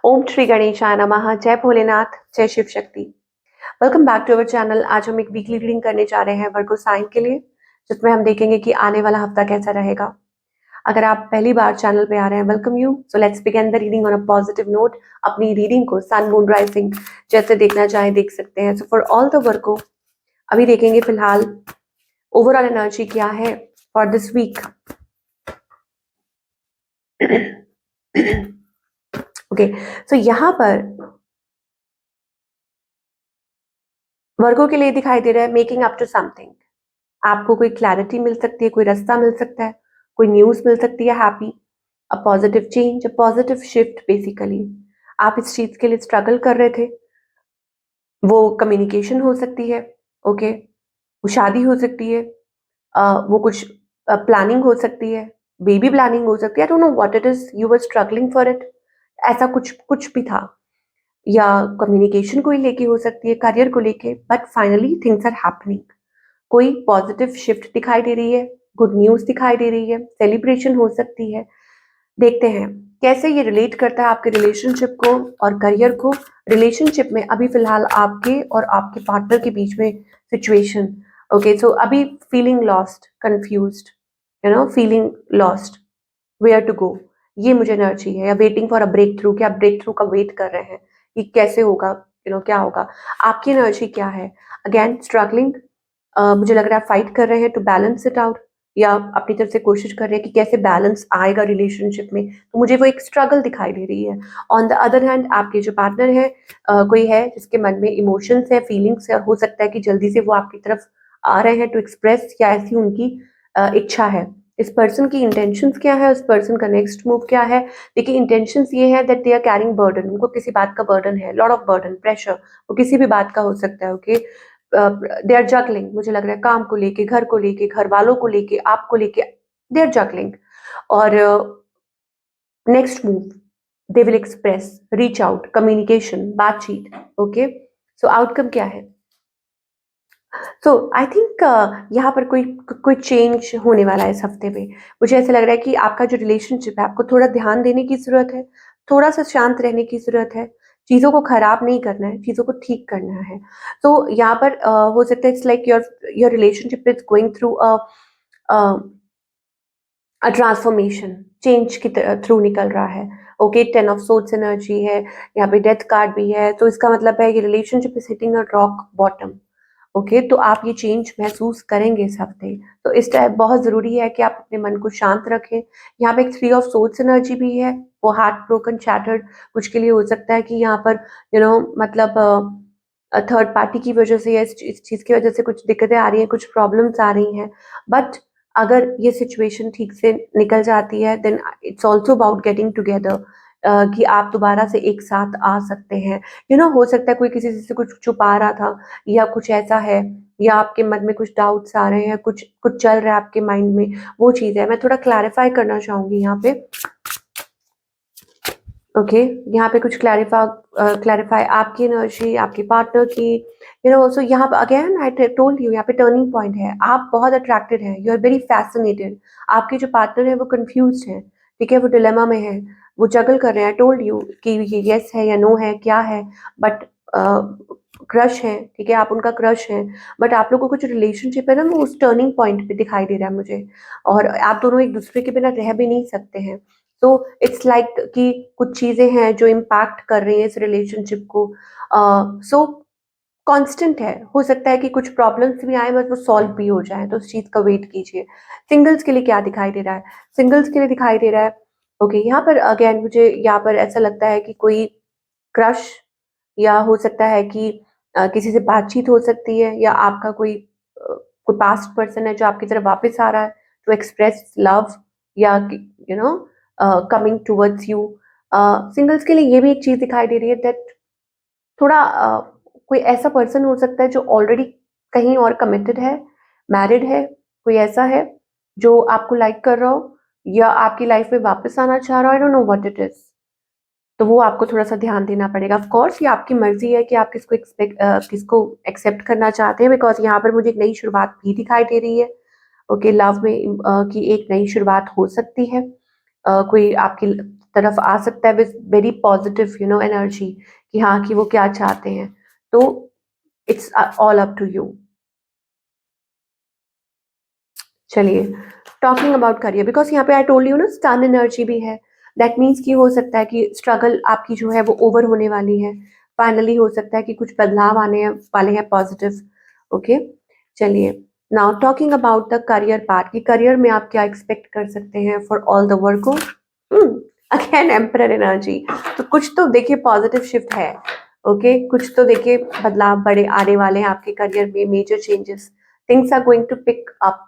ओम श्री गणेशाय नमः। जय भोलेनाथ, जय Shiv Shakti. Welcome back to our channel. आज हम एक वीकली रीडिंग करने जा रहे हैं वर्गो साइन के लिए, जिसमें हम देखेंगे कि आने वाला हफ्ता कैसा रहेगा। अगर आप पहली बार चैनल पे आ रहे हैं, welcome you. So let's begin the reading on a positive note. अपनी रीडिंग को सन मून राइजिंग जैसे देखना चाहे देख सकते हैं। सो फॉर ऑल द वर्गो अभी देखेंगे फिलहाल ओवरऑल एनर्जी क्या है फॉर दिस वीक। ओके, सो यहाँ पर वर्गों के लिए दिखाई दे रहा है मेकिंग अप टू समथिंग। आपको कोई क्लैरिटी मिल सकती है, कोई रास्ता मिल सकता है, कोई न्यूज मिल सकती है happy, a positive change, a positive shift. Basically आप इस चीज के लिए स्ट्रगल कर रहे थे, वो कम्युनिकेशन हो सकती है। ओके, वो शादी हो सकती है, वो कुछ प्लानिंग हो सकती है, बेबी प्लानिंग हो सकती है। I don't know what it is you were struggling for it. ऐसा कुछ कुछ भी था, या कम्युनिकेशन को ही लेके हो सकती है, करियर को लेके, but finally things are happening. कोई पॉजिटिव शिफ्ट दिखाई दे रही है, गुड न्यूज दिखाई दे रही है, सेलिब्रेशन हो सकती है। देखते हैं कैसे ये रिलेट करता है आपके रिलेशनशिप को और करियर को। रिलेशनशिप में अभी फिलहाल आपके और आपके पार्टनर के बीच में सिचुएशन। ओके, सो अभी feeling lost, confused, feeling lost, where to go, ये मुझे एनर्जी है। या waiting for a breakthrough, कि आप ब्रेक थ्रू का वेट कर रहे हैं कि कैसे होगा, क्या होगा। आपकी एनर्जी क्या है? Again struggling. मुझे लग रहा है फाइट कर रहे हैं टू बैलेंस इट आउट, या अपनी तरफ से कोशिश कर रहे हैं कि कैसे बैलेंस आएगा रिलेशनशिप में। तो मुझे वो एक स्ट्रगल दिखाई दे रही है। ऑन द अदर हैंड आपके जो पार्टनर है, कोई है जिसके मन में इमोशंस है, फीलिंग्स है, और हो सकता है कि जल्दी से वो आपकी तरफ आ रहे हैं टू एक्सप्रेस, या ऐसी उनकी इच्छा है। इस पर्सन की इंटेंशंस क्या है, उस पर्सन का नेक्स्ट मूव क्या है। देखिए, इंटेंशंस ये है that they are carrying burden, उनको किसी बात का बर्डन है, लॉट ऑफ बर्डन, प्रेशर। वो किसी भी बात का हो सकता है। ओके, दे आर जगलिंग, मुझे लग रहा है काम को लेके, घर को लेके, घर वालों को लेके, आपको लेके, दे आर जगलिंग। और next move they will express, reach out, communication, बातचीत। ओके, सो आउटकम क्या है? सो आई थिंक यहाँ पर कोई कोई चेंज होने वाला है इस हफ्ते में। मुझे ऐसा लग रहा है कि आपका जो रिलेशनशिप है, आपको थोड़ा ध्यान देने की जरूरत है, थोड़ा सा शांत रहने की जरूरत है। चीजों को खराब नहीं करना है, चीजों को ठीक करना है। तो यहाँ पर हो सकता है it's like your your relationship is going through transformation, change के थ्रू निकल रहा है। ओके, 10 ऑफ सोर्ड्स एनर्जी है, यहाँ पे डेथ कार्ड भी है, तो इसका मतलब है कि relationship is hitting a rock bottom. Okay, तो आप ये चेंज महसूस करेंगे इस हफ्ते। तो इस टाइप बहुत जरूरी है कि आप अपने मन को शांत रखें। यहाँ पे एक 3 ऑफ सोर्ड्स एनर्जी भी है, वो हार्ट ब्रोकन, चैटर्ड कुछ के लिए हो सकता है कि यहाँ पर मतलब थर्ड पार्टी की वजह से या इस चीज की वजह से कुछ दिक्कतें आ रही हैं, कुछ प्रॉब्लम्स आ रही हैं। बट अगर ये सिचुएशन ठीक से निकल जाती है, then it's also about getting together, कि आप दोबारा से एक साथ आ सकते हैं। हो सकता है कोई किसी से कुछ छुपा रहा था, या कुछ ऐसा है, या आपके मन में कुछ डाउट्स आ रहे हैं, कुछ कुछ चल रहा है आपके माइंड में, वो चीज है। मैं थोड़ा क्लैरिफाई करना चाहूंगी यहाँ पे। ओके, यहाँ पे कुछ क्लैरिफाई आपकी एनर्जी, आपके पार्टनर की। सो यहाँ पे अगेन आई टोल्ड यू, यहाँ पे टर्निंग पॉइंट है। आप बहुत अट्रैक्टेड हैं, यू आर वेरी फैसिनेटेड। आपके जो पार्टनर है वो कंफ्यूज है, ठीक है, वो डिलेमा में है, वो जगल कर रहे हैं। आई टोल्ड यू कि ये यस है या नो है, क्या है। बट क्रश है, ठीक है, आप उनका क्रश है। बट आप लोगों को जो रिलेशनशिप है ना, वो उस टर्निंग पॉइंट पे दिखाई दे रहा है मुझे। और आप दोनों एक दूसरे के बिना रह भी नहीं सकते हैं। तो इट्स लाइक कि कुछ चीजें हैं जो इम्पैक्ट कर रही हैं इस रिलेशनशिप को। सो कांस्टेंट है, हो सकता है कि कुछ प्रॉब्लम्स भी आए बट वो सॉल्व भी हो जाए, तो उस चीज का वेट कीजिए। सिंगल्स के लिए क्या दिखाई दे रहा है? सिंगल्स के लिए दिखाई दे रहा है, ओके, यहाँ पर अगेन मुझे यहाँ पर ऐसा लगता है कि कोई क्रश, या हो सकता है कि किसी से बातचीत हो सकती है, या आपका कोई पास्ट पर्सन है जो आपकी तरफ वापस आ रहा है टू एक्सप्रेस लव, या you know coming towards you. Singles के लिए ये भी एक चीज दिखाई दे रही है दैट थोड़ा कोई ऐसा पर्सन हो सकता है जो ऑलरेडी कहीं और कमिटेड है, मैरिड है, कोई ऐसा है जो आपको लाइक कर रहा हो, या आपकी लाइफ में वापस आना चाह रहा हो। I don't know what it is. तो वो आपको थोड़ा सा ध्यान देना पड़ेगा। ऑफ कोर्स ये आपकी मर्जी है कि आप किसको एक्सेप्ट करना चाहते हैं, बिकॉज यहाँ पर मुझे एक नई शुरुआत भी दिखाई दे रही है। ओके, लव में की एक नई शुरुआत हो सकती है। कोई आपकी तरफ आ सकता है विद वेरी पॉजिटिव एनर्जी कि हाँ कि वो क्या चाहते हैं। तो it's all up to you. चलिए, टॉकिंग अबाउट करियर, बिकॉज यहाँ पे आई टोल्ड यू ना सन एनर्जी भी है। दैट मीन्स कि हो सकता है कि स्ट्रगल आपकी जो है वो ओवर होने वाली है, फाइनली हो सकता है कि कुछ बदलाव आने वाले हैं पॉजिटिव। ओके, चलिए, now talking about the career part, कि करियर में आप क्या एक्सपेक्ट कर सकते हैं for all the Virgo. Again emperor energy, तो कुछ तो देखिए पॉजिटिव शिफ्ट है। ओके, कुछ तो देखिए बदलाव बड़े आने वाले हैं आपके करियर में, major changes, things are going to pick up,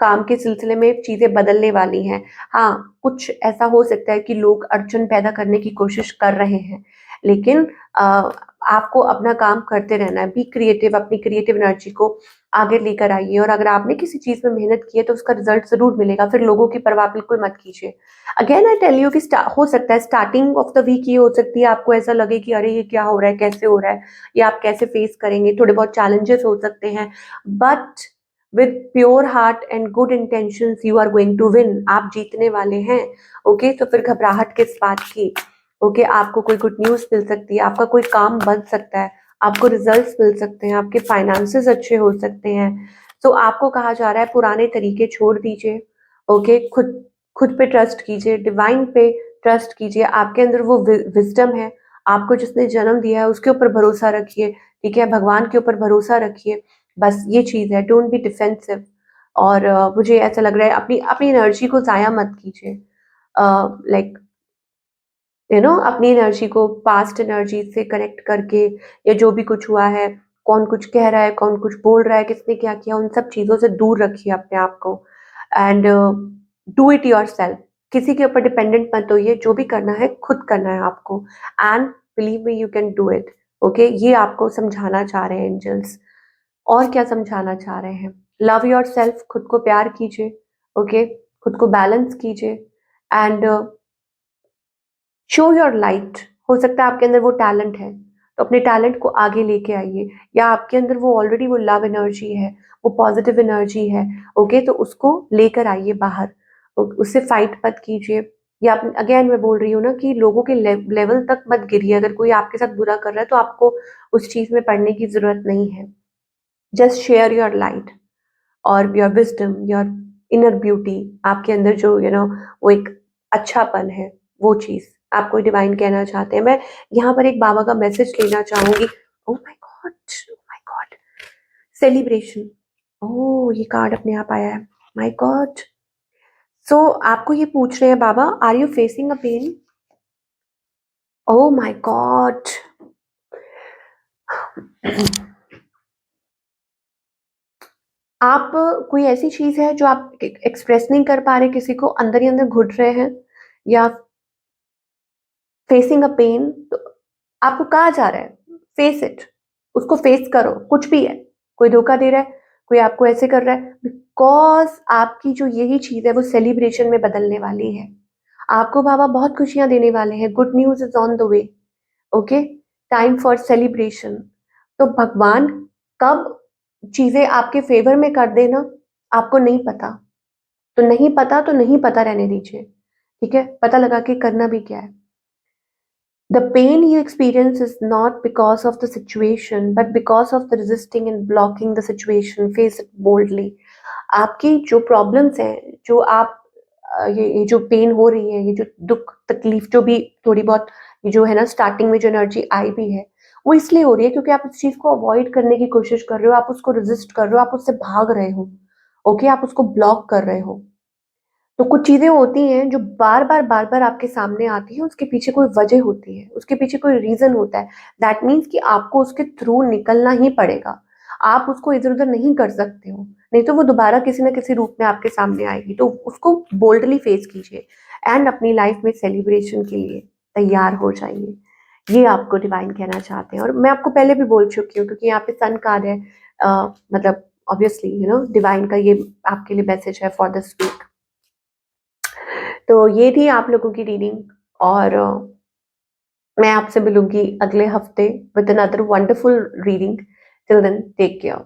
काम के सिलसिले में चीजें बदलने वाली हैं। हाँ, कुछ ऐसा हो सकता है कि लोग अड़चन पैदा करने की कोशिश कर रहे हैं, लेकिन आपको अपना काम करते रहना है। बी क्रिएटिव, अपनी क्रिएटिव एनर्जी को आगे लेकर आइए, और अगर आपने किसी चीज में मेहनत की है तो उसका रिजल्ट जरूर मिलेगा, फिर लोगों की परवाह बिल्कुल मत कीजिए। अगेन आई टेल यू कि हो सकता है स्टार्टिंग ऑफ द वीक ये हो सकती है आपको ऐसा लगे कि अरे ये क्या हो रहा है, कैसे हो रहा है, या आप कैसे फेस करेंगे, थोड़े बहुत चैलेंजेस हो सकते हैं, but with pure heart and good intentions you are going to win, आप जीतने वाले हैं। ओके, तो फिर घबराहट किस बात की। ओके, आपको कोई गुड न्यूज मिल सकती है, आपका कोई काम बन सकता है, आपको रिजल्ट्स मिल सकते हैं, आपके फाइनेंसेस अच्छे हो सकते हैं। तो आपको कहा जा रहा है पुराने तरीके छोड़ दीजिए। ओके, खुद खुद पे ट्रस्ट कीजिए, डिवाइन पे ट्रस्ट कीजिए, आपके अंदर वो विजडम है, आपको जिसने जन्म दिया है उसके ऊपर भरोसा रखिए। ठीक है, भगवान के ऊपर भरोसा रखिए, बस ये चीज है। Don't be defensive. और मुझे ऐसा लग रहा है अपनी अपनी एनर्जी को जाया मत कीजिए। लाइक अपनी एनर्जी को पास्ट एनर्जी से कनेक्ट करके, या जो भी कुछ हुआ है, कौन कुछ कह रहा है, कौन कुछ बोल रहा है, किसने क्या किया, उन सब चीजों से दूर रखिए अपने आप को। And do it your self, किसी के ऊपर डिपेंडेंट मत होइए, जो भी करना है खुद करना है आपको। And believe me, you can do it. Okay, ये आपको समझाना चाह रहे हैं एंजल्स। और क्या समझाना चाह रहे हैं, लव योर सेल्फ, खुद को प्यार कीजिए। ओके, खुद को बैलेंस कीजिए, एंड शो योर लाइट। हो सकता है आपके अंदर वो टैलेंट है, तो अपने टैलेंट को आगे लेके आइए, या आपके अंदर वो ऑलरेडी वो लव एनर्जी है, वो पॉजिटिव एनर्जी है। ओके, तो उसको लेकर आइए बाहर, उससे फाइट मत कीजिए। या अगेन मैं बोल रही हूँ ना कि लोगों के लेवल तक मत गिरिए। अगर कोई आपके साथ बुरा कर रहा है तो आपको उस चीज में पड़ने की जरूरत नहीं है। जस्ट शेयर योर लाइट और your wisdom, your inner beauty, आपके अंदर जो वो एक अच्छापन है, वो चीज आपको डिवाइन कहना चाहते हैं। मैं यहाँ पर एक बाबा का मैसेज लेना चाहूंगी। Oh my God, oh my God, celebration. Oh, ये कार्ड अपने आप आया है, माय गॉड। सो आपको ये पूछ रहे हैं बाबा, are you facing a pain. Oh my God. आप कोई ऐसी चीज है जो आप एक्सप्रेस नहीं कर पा रहे, किसी को अंदर ही अंदर घुट रहे हैं, या फेसिंग अ पेन, तो आपको कहा जा रहा है फेस इट, उसको फेस करो। कुछ भी है, कोई धोखा दे रहा है, कोई आपको ऐसे कर रहा है, बिकॉज आपकी जो यही चीज है वो सेलिब्रेशन में बदलने वाली है। आपको बाबा बहुत खुशियां देने वाले हैं, good news is on the way. Okay, time for celebration. तो भगवान कब चीजें आपके फेवर में कर देना, आपको नहीं पता। तो नहीं पता तो नहीं पता रहने दीजिए। ठीक है, पता लगा के करना भी क्या है। The pain you experience is not because of the situation, but because of the resisting and blocking the situation. Face it boldly. आपकी जो प्रॉब्लम्स हैं, जो आप ये जो पेन हो रही है, ये जो दुख तकलीफ जो भी थोड़ी बहुत, ये जो है ना स्टार्टिंग में जो एनर्जी आई भी है, वो इसलिए हो रही है क्योंकि आप उस चीज को अवॉइड करने की कोशिश कर रहे हो, आप उसको रेजिस्ट कर रहे हो, आप उससे भाग रहे हो। ओके, आप उसको ब्लॉक कर रहे हो। तो कुछ चीजें होती हैं जो बार बार आपके सामने आती है, उसके पीछे कोई वजह होती है, उसके पीछे कोई रीजन होता है। दैट मीन्स कि आपको उसके थ्रू निकलना ही पड़ेगा। आप उसको इधर उधर नहीं कर सकते हो, नहीं तो वो दोबारा किसी ना किसी रूप में आपके सामने आएगी। तो उसको बोल्डली फेस कीजिए, एंड अपनी लाइफ में सेलिब्रेशन के लिए तैयार हो जाइए। ये आपको डिवाइन कहना चाहते हैं, और मैं आपको पहले भी बोल चुकी हूँ क्योंकि यहाँ पे सन कार्ड है। मतलब ऑब्वियसली डिवाइन का ये आपके लिए मैसेज है फॉर दिस वीक। तो ये थी आप लोगों की रीडिंग, और मैं आपसे मिलूंगी अगले हफ्ते with another wonderful reading. Till then, take care.